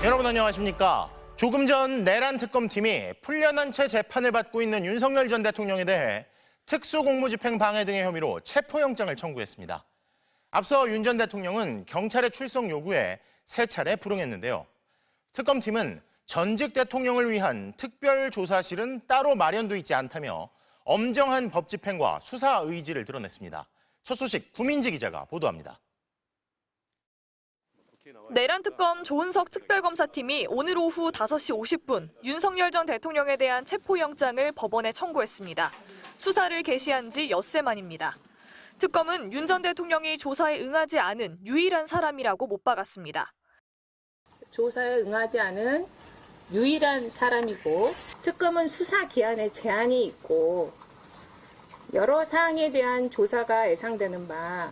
여러분 안녕하십니까? 조금 전 내란 특검팀이 풀려난 채 재판을 받고 있는 윤석열 전 대통령에 대해 특수공무집행 방해 등의 혐의로 체포영장을 청구했습니다. 앞서 윤 전 대통령은 경찰의 출석 요구에 3차례 불응했는데요. 특검팀은 전직 대통령을 위한 특별조사실은 따로 마련돼 있지 않다며 엄정한 법 집행과 수사 의지를 드러냈습니다. 첫 소식 구민지 기자가 보도합니다. 내란 특검 조은석 특별검사팀이 오늘 오후 5시 50분 윤석열 전 대통령에 대한 체포영장을 법원에 청구했습니다. 수사를 개시한 지 엿새 만입니다. 특검은 윤 전 대통령이 조사에 응하지 않은 유일한 사람이라고 못 박았습니다. 조사에 응하지 않은 유일한 사람이고 특검은 수사 기한에 제한이 있고 여러 사항에 대한 조사가 예상되는 바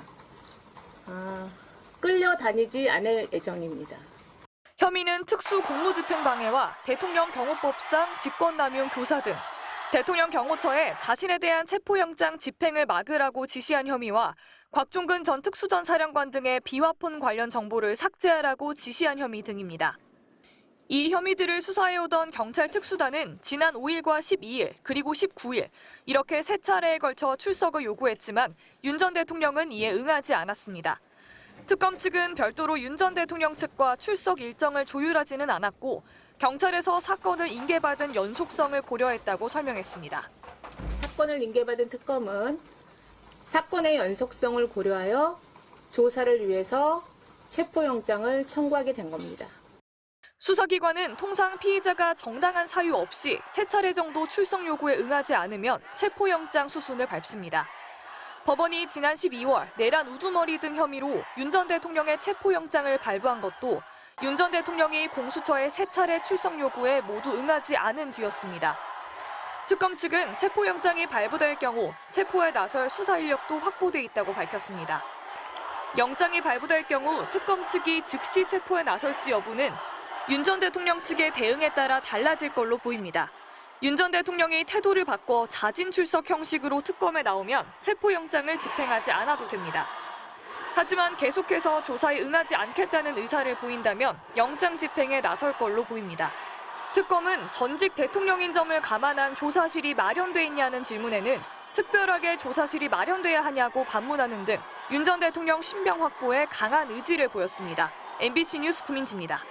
끌려다니지 않을 예정입니다. 혐의는 특수공무집행방해와 대통령 경호법상 직권남용 교사 등 대통령 경호처에 자신에 대한 체포영장 집행을 막으라고 지시한 혐의와 곽종근 전 특수전사령관 등의 비화폰 관련 정보를 삭제하라고 지시한 혐의 등입니다. 이 혐의들을 수사해오던 경찰 특수단은 지난 5일과 12일 그리고 19일 이렇게 3차례에 걸쳐 출석을 요구했지만 윤 전 대통령은 이에 응하지 않았습니다. 특검 측은 별도로 윤 전 대통령 측과 출석 일정을 조율하지는 않았고 경찰에서 사건을 인계받은 연속성을 고려했다고 설명했습니다. 사건을 인계받은 특검은 사건의 연속성을 고려하여 조사를 위해서 체포영장을 청구하게 된 겁니다. 수사기관은 통상 피의자가 정당한 사유 없이 3차례 정도 출석 요구에 응하지 않으면 체포영장 수순을 밟습니다. 법원이 지난 12월 내란 우두머리 등 혐의로 윤 전 대통령의 체포영장을 발부한 것도 윤 전 대통령이 공수처의 3차례 출석 요구에 모두 응하지 않은 뒤였습니다. 특검 측은 체포영장이 발부될 경우 체포에 나설 수사 인력도 확보돼 있다고 밝혔습니다. 영장이 발부될 경우 특검 측이 즉시 체포에 나설지 여부는 윤 전 대통령 측의 대응에 따라 달라질 걸로 보입니다. 윤 전 대통령이 태도를 바꿔 자진 출석 형식으로 특검에 나오면 체포영장을 집행하지 않아도 됩니다. 하지만 계속해서 조사에 응하지 않겠다는 의사를 보인다면 영장 집행에 나설 걸로 보입니다. 특검은 전직 대통령인 점을 감안한 조사실이 마련돼 있냐는 질문에는 특별하게 조사실이 마련돼야 하냐고 반문하는 등 윤 전 대통령 신병 확보에 강한 의지를 보였습니다. MBC 뉴스 구민지입니다.